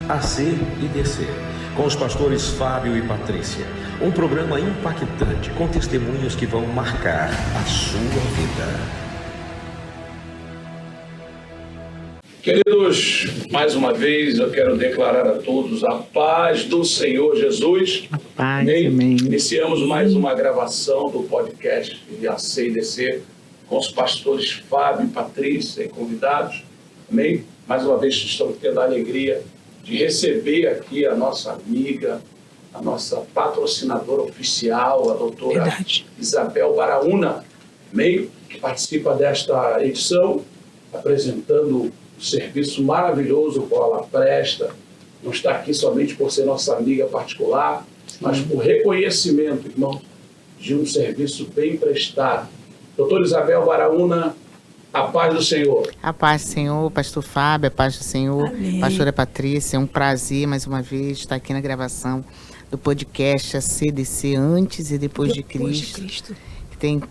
AC e DC, com os pastores Fábio e Patrícia. Um programa impactante com testemunhos que vão marcar a sua vida. Queridos, mais uma vez eu quero declarar a todos a paz do Senhor Jesus. Amém. Iniciamos mais uma gravação do podcast de AC e DC com os pastores Fábio e Patrícia e convidados. Amém? Mais uma vez estamos tendo a alegria de receber aqui a nossa amiga, a nossa patrocinadora oficial, a doutora Isabel Baraúna, amém? Que participa desta edição, apresentando o serviço maravilhoso que ela presta. Não está aqui somente por ser nossa amiga particular, mas por reconhecimento, irmão, de um serviço bem prestado. Doutora Isabel Baraúna, a paz do Senhor. A paz do Senhor, pastor Fábio, a paz do Senhor, amém. Pastora Patrícia, é um prazer mais uma vez estar aqui na gravação do podcast ACDC Antes e Depois de Cristo, que tem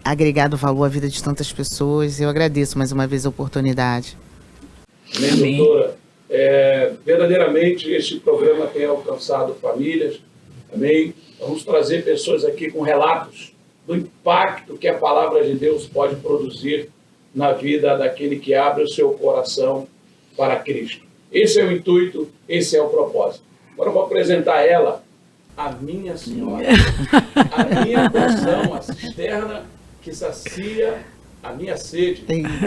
agregado valor à vida de tantas pessoas. Eu agradeço mais uma vez a oportunidade. Amém, doutora. Verdadeiramente este programa tem alcançado famílias, amém? Vamos trazer pessoas aqui com relatos do impacto que a palavra de Deus pode produzir na vida daquele que abre o seu coração para Cristo. Esse é o intuito, esse é o propósito. Agora eu vou apresentar ela, a minha senhora, a minha porção, a cisterna que sacia a minha sede.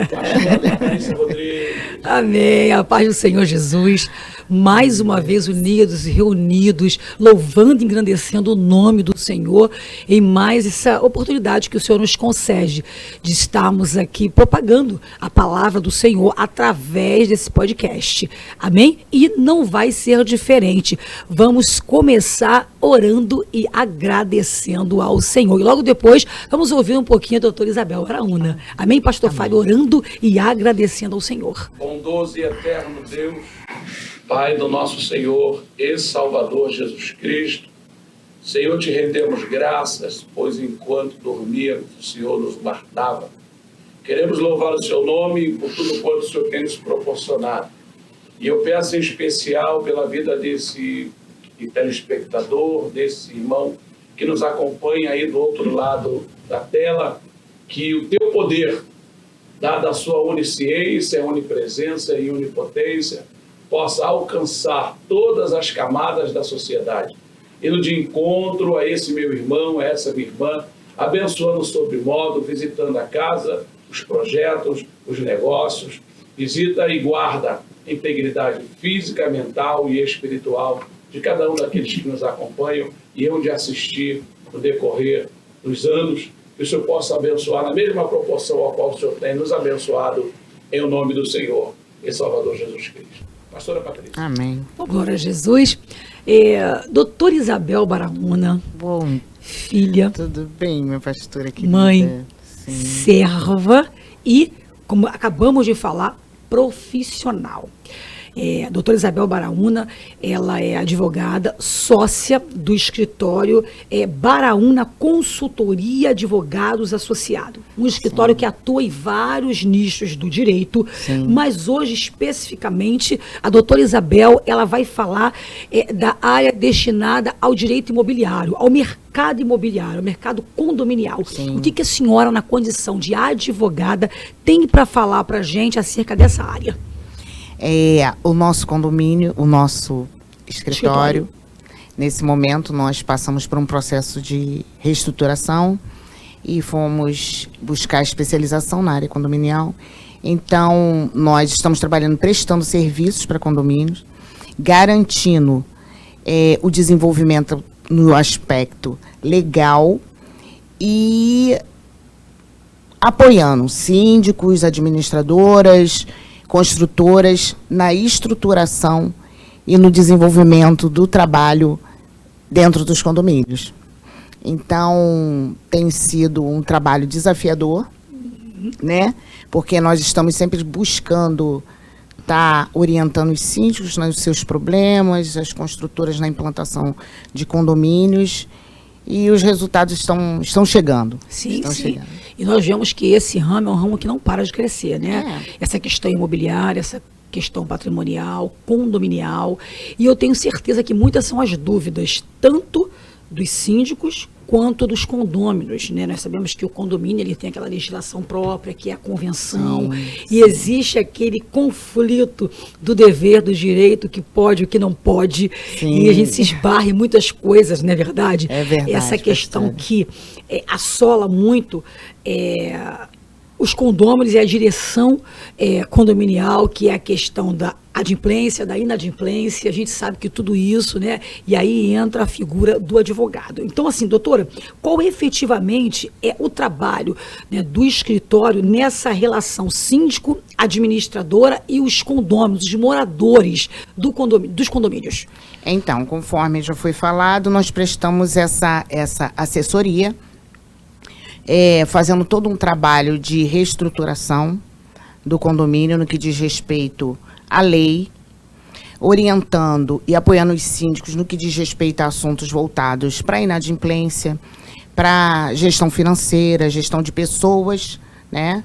Pastora Patrícia Rodrigues. Amém, a paz do Senhor Jesus. Mais uma vez unidos e reunidos, louvando e engrandecendo o nome do Senhor, em mais essa oportunidade que o Senhor nos concede de estarmos aqui propagando a palavra do Senhor através desse podcast. Amém? E não vai ser diferente. Vamos começar orando e agradecendo ao Senhor. E logo depois vamos ouvir um pouquinho a doutora Isabel Baraúna. Amém, pastor Amém. Fábio, orando e agradecendo ao Senhor. Bondoso e eterno Deus, Pai do nosso Senhor e Salvador Jesus Cristo, Senhor, te rendemos graças, pois enquanto dormíamos, o Senhor nos guardava. Queremos louvar o seu nome por tudo quanto o Senhor tem nos proporcionado. E eu peço em especial pela vida desse telespectador, desse irmão que nos acompanha aí do outro lado da tela, que o teu poder, dada a sua onisciência, onipresença e onipotência, possa alcançar todas as camadas da sociedade. Indo de encontro a esse meu irmão, a essa minha irmã, abençoando sobremodo, visitando a casa, os projetos, os negócios, visita e guarda a integridade física, mental e espiritual de cada um daqueles que nos acompanham e onde assistir no decorrer dos anos, que o Senhor possa abençoar na mesma proporção ao qual o Senhor tem nos abençoado, em o nome do Senhor e Salvador Jesus Cristo. Pastora Patrícia. Amém. Glória a Jesus. Doutora Isabel Baraúna, bom, filha. Tudo bem, minha pastora querida. Mãe, sim. Serva e, como acabamos de falar, profissional. A doutora Isabel Baraúna, ela é advogada, sócia do escritório Baraúna Consultoria Advogados Associado. Um escritório que atua em vários nichos do direito, mas hoje, especificamente, a doutora Isabel, ela vai falar da área destinada ao direito imobiliário, ao mercado imobiliário, ao mercado condominial. Sim. O que a senhora, na condição de advogada, tem para falar para a gente acerca dessa área? O nosso condomínio, o nosso escritório, nesse momento nós passamos por um processo de reestruturação e fomos buscar especialização na área condominial. Então, nós estamos trabalhando, prestando serviços para condomínios, garantindo o desenvolvimento no aspecto legal e apoiando síndicos, administradoras, construtoras na estruturação e no desenvolvimento do trabalho dentro dos condomínios. Então, tem sido um trabalho desafiador, né? Porque nós estamos sempre buscando estar orientando os síndicos nos seus problemas, as construtoras na implantação de condomínios, e os resultados estão chegando. Sim. E nós vemos que esse ramo é um ramo que não para de crescer, né? Essa questão imobiliária, essa questão patrimonial, condominial, e eu tenho certeza que muitas são as dúvidas, tanto dos síndicos quanto dos condôminos, né? Nós sabemos que o condomínio ele tem aquela legislação própria, que é a convenção, e existe aquele conflito do dever, do direito, que pode, o que não pode, e a gente se esbarra em muitas coisas, não é verdade? É verdade. Essa questão que assola muito os condôminos e a direção condominial, que é a questão da adimplência, da inadimplência, a gente sabe que tudo isso, né? E aí entra a figura do advogado. Então, assim, doutora, qual efetivamente é o trabalho, né, do escritório nessa relação síndico-administradora e os condôminos, os moradores dos condomínios? Então, conforme já foi falado, nós prestamos essa assessoria, fazendo todo um trabalho de reestruturação do condomínio no que diz respeito à lei, orientando e apoiando os síndicos no que diz respeito a assuntos voltados para a inadimplência, para gestão financeira, gestão de pessoas, né,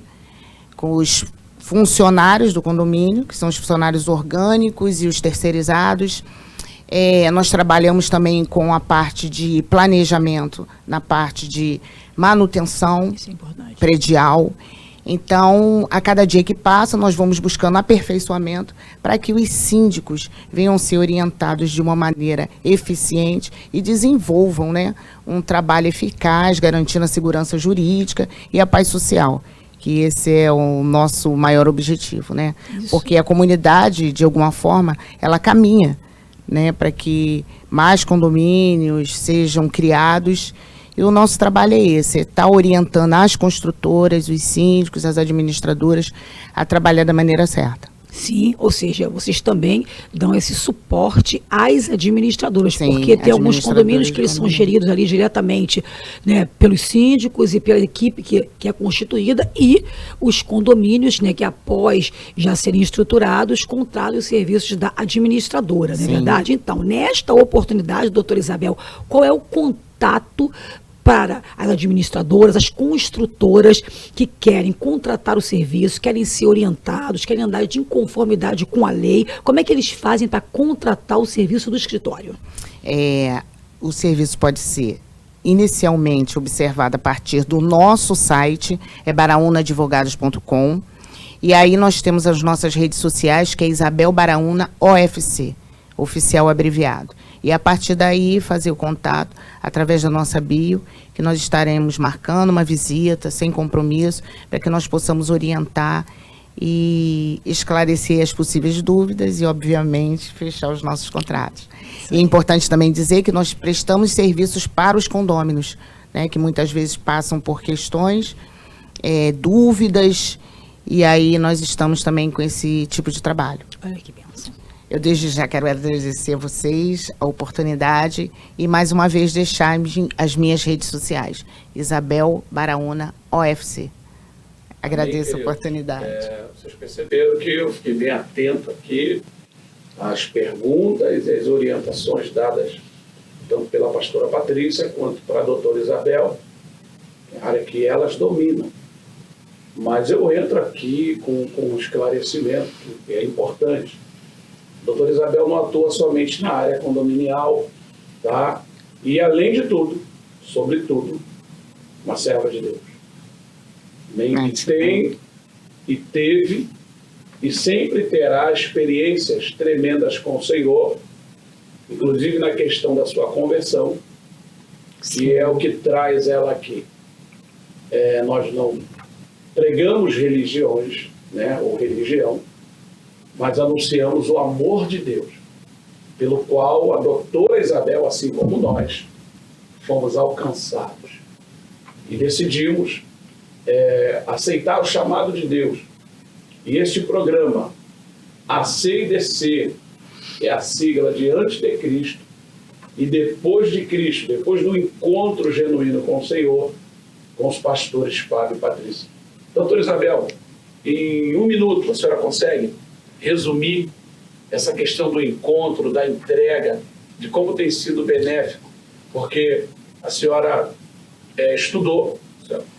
com os funcionários do condomínio, que são os funcionários orgânicos e os terceirizados. Nós trabalhamos também com a parte de planejamento, na parte de manutenção predial. Então, a cada dia que passa, nós vamos buscando aperfeiçoamento para que os síndicos venham ser orientados de uma maneira eficiente e desenvolvam, né, um trabalho eficaz, garantindo a segurança jurídica e a paz social, que esse é o nosso maior objetivo, né? Porque a comunidade, de alguma forma, ela caminha, né, para que mais condomínios sejam criados. E o nosso trabalho é esse, estar orientando as construtoras, os síndicos, as administradoras a trabalhar da maneira certa. Sim, ou seja, vocês também dão esse suporte às administradoras, Sim, porque tem alguns condomínios que eles são geridos ali diretamente, né, pelos síndicos e pela equipe que é constituída, e os condomínios, né, que após já serem estruturados, contratam os serviços da administradora, não é verdade? Então, nesta oportunidade, doutora Isabel, qual é o contato para as administradoras, as construtoras que querem contratar o serviço, querem ser orientados, querem andar de conformidade com a lei? Como é que eles fazem para contratar o serviço do escritório? O serviço pode ser inicialmente observado a partir do nosso site, baraúnaadvogados.com, e aí nós temos as nossas redes sociais, que é Isabel Baraúna OFC, oficial abreviado. E a partir daí fazer o contato através da nossa bio, que nós estaremos marcando uma visita sem compromisso, para que nós possamos orientar e esclarecer as possíveis dúvidas e, obviamente, fechar os nossos contratos. E é importante também dizer que nós prestamos serviços para os condôminos, né, que muitas vezes passam por questões, dúvidas, e aí nós estamos também com esse tipo de trabalho. Olha que bênção. Eu desde já quero agradecer a vocês a oportunidade e mais uma vez deixar as minhas redes sociais, Isabel Baraúna OFC. Agradeço a oportunidade. Vocês perceberam que eu fiquei bem atento aqui às perguntas e às orientações dadas tanto pela pastora Patrícia quanto para a doutora Isabel, área que elas dominam. Mas eu entro aqui com um esclarecimento que é importante. A doutora Isabel não atua somente na área condominial, tá? E, além de tudo, sobretudo, uma serva de Deus. Que tem e teve e sempre terá experiências tremendas com o Senhor, inclusive na questão da sua conversão, que é o que traz ela aqui. Nós não pregamos religiões, né, ou religião, mas anunciamos o amor de Deus, pelo qual a doutora Isabel, assim como nós, fomos alcançados. E decidimos aceitar o chamado de Deus. E este programa, ACDC, é a sigla de antes de Cristo e depois de Cristo, depois do encontro genuíno com o Senhor, com os pastores Fábio e Patrícia. Doutora Isabel, em 1 minuto a senhora consegue resumir essa questão do encontro, da entrega, de como tem sido benéfico? Porque a senhora estudou,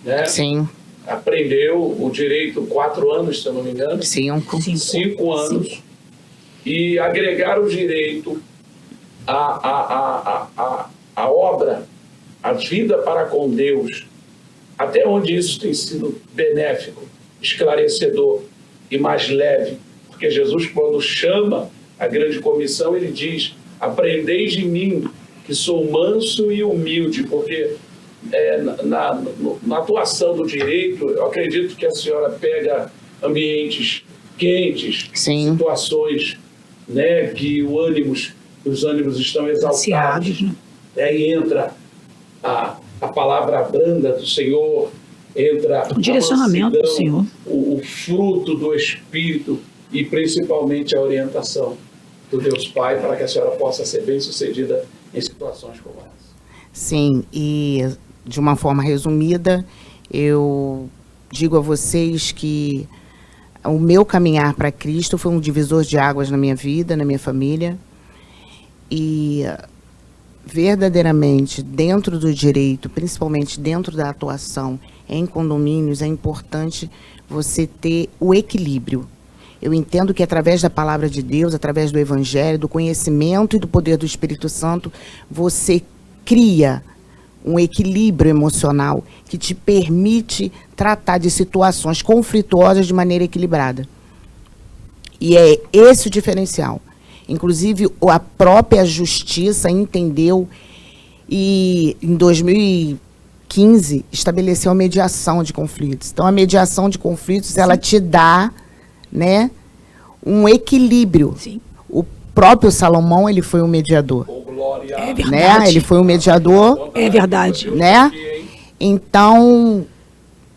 né? Sim. aprendeu o direito 4 anos, se eu não me engano. 5 anos. E agregar o direito à obra, a vida para com Deus, até onde isso tem sido benéfico, esclarecedor e mais leve. Porque Jesus, quando chama a grande comissão, ele diz: aprendei de mim, que sou manso e humilde, porque na atuação do direito, eu acredito que a senhora pega ambientes quentes, Sim. situações, né, que os ânimos estão exaltados, né? Aí entra a palavra branda do Senhor, entra o direcionamento do Senhor, o fruto do Espírito e principalmente a orientação do Deus Pai, para que a senhora possa ser bem-sucedida em situações como essa. Sim, e de uma forma resumida, eu digo a vocês que o meu caminhar para Cristo foi um divisor de águas na minha vida, na minha família, e verdadeiramente dentro do direito, principalmente dentro da atuação em condomínios, é importante você ter o equilíbrio. Eu entendo que através da palavra de Deus, através do Evangelho, do conhecimento e do poder do Espírito Santo, você cria um equilíbrio emocional que te permite tratar de situações conflituosas de maneira equilibrada. E é esse o diferencial. Inclusive, a própria justiça entendeu e, em 2015, estabeleceu a mediação de conflitos. Então, a mediação de conflitos, ela te dá, né, um equilíbrio. Sim. O próprio Salomão, ele foi um mediador. É verdade. Né? Ele foi um mediador. É verdade. Né? Então,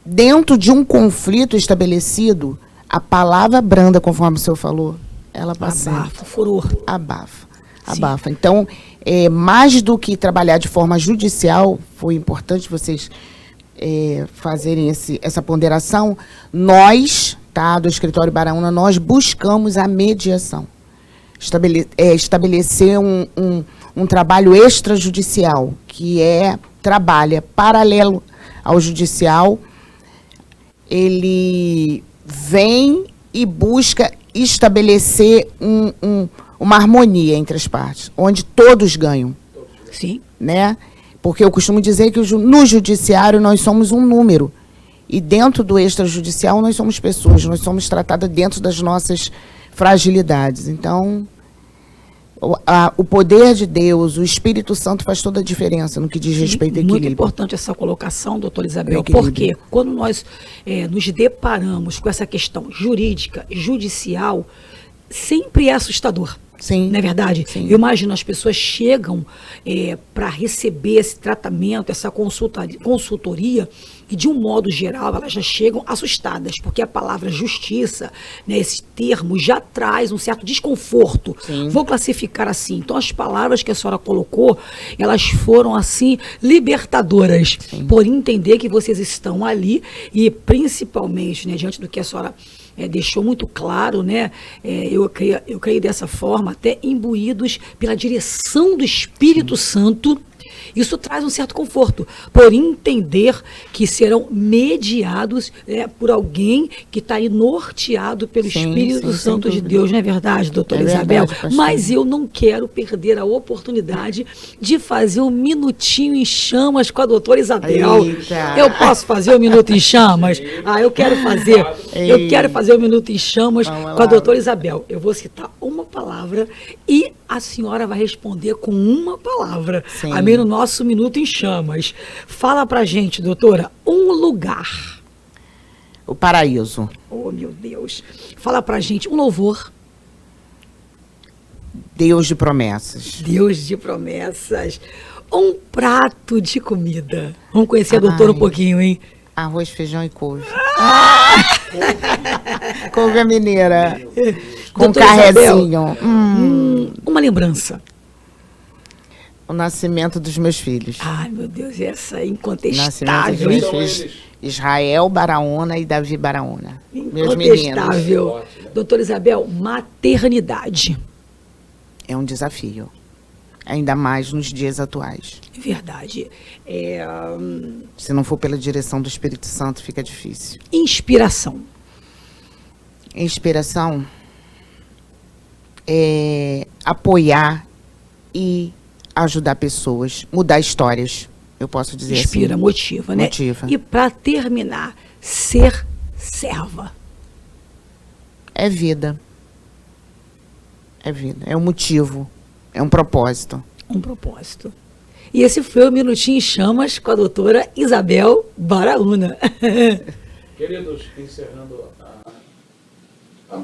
dentro de um conflito estabelecido, a palavra branda, conforme o senhor falou, ela passa. Abafa, furor. Abafa. Então, mais do que trabalhar de forma judicial, foi importante vocês fazerem essa ponderação. Nós, do Escritório Baraúna, nós buscamos a mediação. Estabelecer um trabalho extrajudicial, que trabalha paralelo ao judicial. Ele vem e busca estabelecer uma harmonia entre as partes, onde todos ganham. Sim. Né? Porque eu costumo dizer que no judiciário nós somos um número, e dentro do extrajudicial nós somos pessoas, nós somos tratadas dentro das nossas fragilidades. Então, o poder de Deus, o Espírito Santo faz toda a diferença no que diz respeito ao equilíbrio. Muito importante essa colocação, doutora Isabel, porque quando nós nos deparamos com essa questão jurídica, judicial, sempre é assustador. Sim. Não é verdade? Sim. Eu imagino, as pessoas chegam para receber esse tratamento, essa consultoria, e de um modo geral elas já chegam assustadas, porque a palavra justiça, né, esse termo já traz um certo desconforto. Sim. Vou classificar assim. Então, as palavras que a senhora colocou, elas foram assim libertadoras. Sim. Por entender que vocês estão ali e principalmente, né, diante do que a senhora deixou muito claro, né? Eu creio dessa forma, até imbuídos pela direção do Espírito Santo. Isso traz um certo conforto, por entender que serão mediados por alguém que está aí norteado pelo Espírito Santo de Deus. Não é verdade, doutora Isabel? Verdade, mas eu não quero perder a oportunidade de fazer um minutinho em chamas com a doutora Isabel. Eita. Eu posso fazer um minuto em chamas? Eu quero fazer. Eu quero fazer um minuto em chamas com a doutora Isabel. Eu vou citar uma palavra e a senhora vai responder com uma palavra. Sim. Amém? No nosso minuto em chamas. Fala pra gente, doutora, um lugar. O paraíso. Oh, meu Deus. Fala pra gente um louvor. Deus de promessas. Deus de promessas. Um prato de comida. Vamos conhecer a doutora um pouquinho, hein? Arroz, feijão e couve. Couve mineira. Com Doutora carrezinho. Uma lembrança. O nascimento dos meus filhos. Ai, meu Deus, essa é O nascimento incontestável. dos meus filhos. Israel Baraúna e Davi Baraúna. Meus Incontestável. meninos. Doutora Isabel, maternidade. É um desafio. ainda mais nos dias atuais. Verdade. Se não for pela direção do Espírito Santo, fica difícil. Inspiração. Inspiração é apoiar e ajudar pessoas, mudar histórias, eu posso dizer Inspira, assim. motiva, né? Motiva. E para terminar, ser serva. É vida. É vida. É um motivo. É um propósito. Um propósito. E esse foi o Minutinho em Chamas com a doutora Isabel Baraúna. Queridos, encerrando a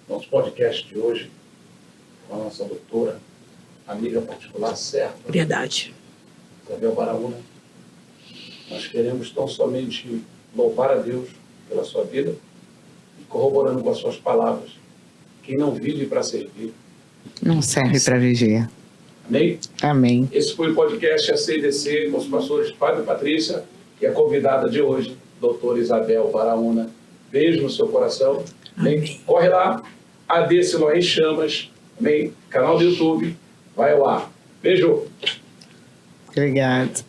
nosso podcast de hoje, com a nossa doutora, amiga particular, certa, Verdade. Isabel Baraúna, nós queremos tão somente louvar a Deus pela sua vida e corroborando com as suas palavras. Quem não vive para servir. Não serve para viver. Amém? Amém. Esse foi o podcast ACDC com os pastores Fábio e Patrícia e a convidada de hoje, doutora Isabel Baraúna. Beijo no seu coração. Amém? Amém. Corre lá, AD Siloé em Chamas, amém? Canal do YouTube, vai ao ar. Beijo. Obrigado.